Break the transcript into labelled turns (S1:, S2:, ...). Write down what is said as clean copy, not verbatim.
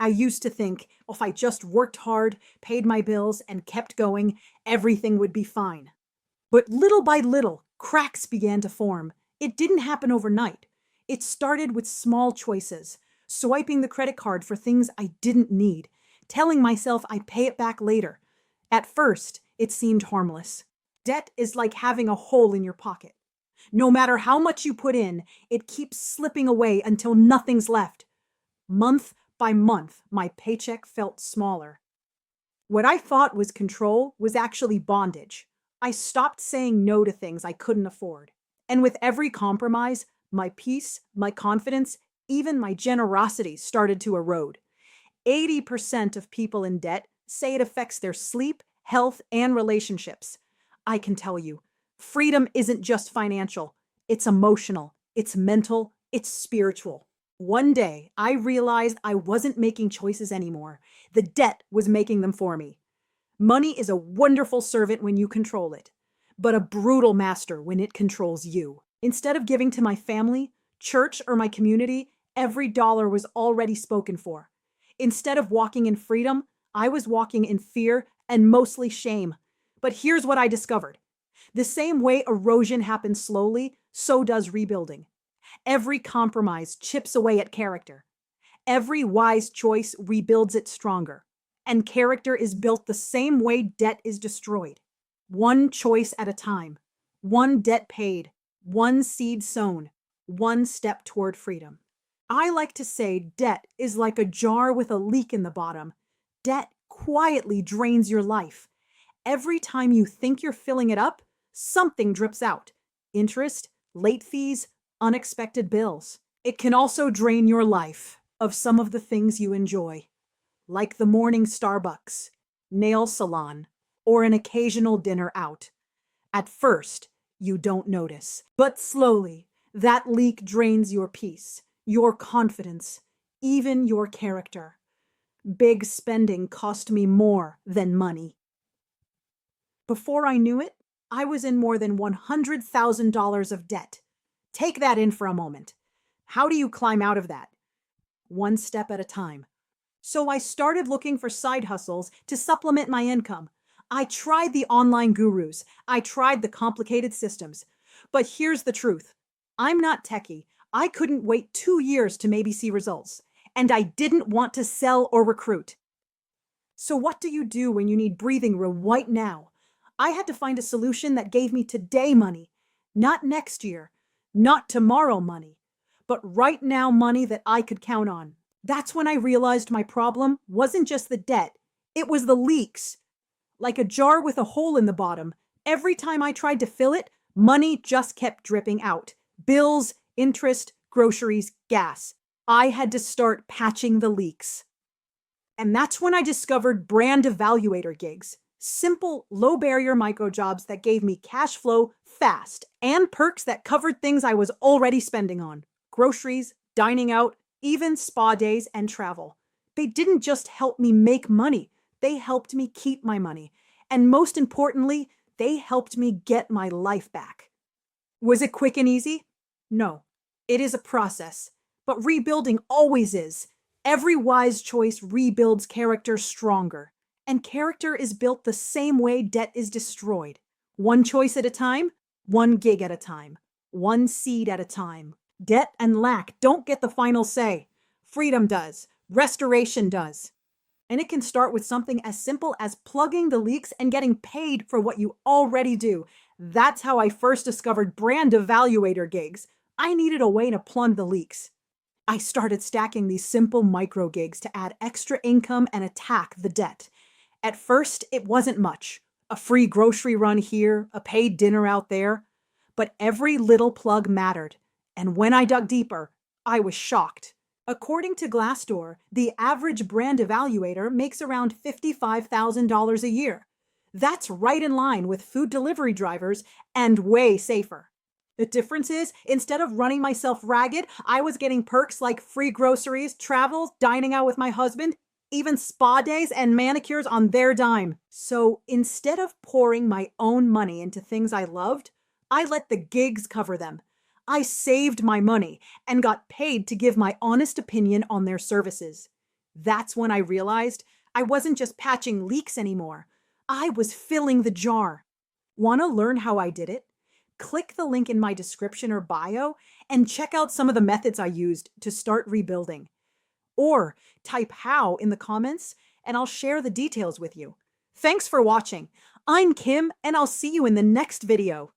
S1: I used to think if I just worked hard, paid my bills, and kept going, everything would be fine. But little by little, cracks began to form. It didn't happen overnight. It started with small choices, swiping the credit card for things I didn't need, telling myself I'd pay it back later. At first, it seemed harmless. Debt is like having a hole in your pocket. No matter how much you put in, it keeps slipping away until nothing's left. Month by month, my paycheck felt smaller. What I thought was control was actually bondage. I stopped saying no to things I couldn't afford. And with every compromise, my peace, my confidence, even my generosity started to erode. 80% of people in debt say it affects their sleep, health, and relationships. I can tell you, freedom isn't just financial. It's emotional, it's mental, it's spiritual. One day, I realized I wasn't making choices anymore. The debt was making them for me. Money is a wonderful servant when you control it, but a brutal master when it controls you. Instead of giving to my family, church, or my community, every dollar was already spoken for. Instead of walking in freedom, I was walking in fear and mostly shame. But here's what I discovered. The same way erosion happens slowly, so does rebuilding. Every compromise chips away at character. Every wise choice rebuilds it stronger. And character is built the same way debt is destroyed. One choice at a time. One debt paid. One seed sown. One step toward freedom. I like to say debt is like a jar with a leak in the bottom. Debt quietly drains your life. Every time you think you're filling it up, something drips out. Interest, late fees, unexpected bills. It can also drain your life of some of the things you enjoy, like the morning Starbucks, nail salon, or an occasional dinner out. At first, you don't notice, but slowly, that leak drains your peace, your confidence, even your character. Big spending cost me more than money. Before I knew it, I was in more than $100,000 of debt. Take that in for a moment. How do you climb out of that? One step at a time. So I started looking for side hustles to supplement my income. I tried the online gurus. I tried the complicated systems. But here's the truth. I'm not techie. I couldn't wait 2 years to maybe see results. And I didn't want to sell or recruit. So what do you do when you need breathing room right now? I had to find a solution that gave me today money, not next year, not tomorrow money, but right now money that I could count on. That's when I realized my problem wasn't just the debt, it was the leaks. Like a jar with a hole in the bottom, every time I tried to fill it, money just kept dripping out. Bills, interest, groceries, gas. I had to start patching the leaks. And that's when I discovered brand evaluator gigs. Simple, low-barrier micro jobs that gave me cash flow fast and perks that covered things I was already spending on. Groceries, dining out, even spa days and travel. They didn't just help me make money. They helped me keep my money. And most importantly, they helped me get my life back. Was it quick and easy? No. It is a process. But rebuilding always is. Every wise choice rebuilds character stronger. And character is built the same way debt is destroyed. One choice at a time, one gig at a time, one seed at a time. Debt and lack don't get the final say. Freedom does. Restoration does. And it can start with something as simple as plugging the leaks and getting paid for what you already do. That's how I first discovered brand evaluator gigs. I needed a way to plug the leaks. I started stacking these simple micro gigs to add extra income and attack the debt. At first, it wasn't much. A free grocery run here, a paid dinner out there. But every little plug mattered. And when I dug deeper, I was shocked. According to Glassdoor, the average brand evaluator makes around $55,000 a year. That's right in line with food delivery drivers and way safer. The difference is, instead of running myself ragged, I was getting perks like free groceries, travel, dining out with my husband, even spa days and manicures on their dime. So instead of pouring my own money into things I loved, I let the gigs cover them. I saved my money and got paid to give my honest opinion on their services. That's when I realized I wasn't just patching leaks anymore. I was filling the jar. Want to learn how I did it? Click the link in my description or bio and check out some of the methods I used to start rebuilding. Or type how in the comments and I'll share the details with you. Thanks for watching. I'm Kim and I'll see you in the next video.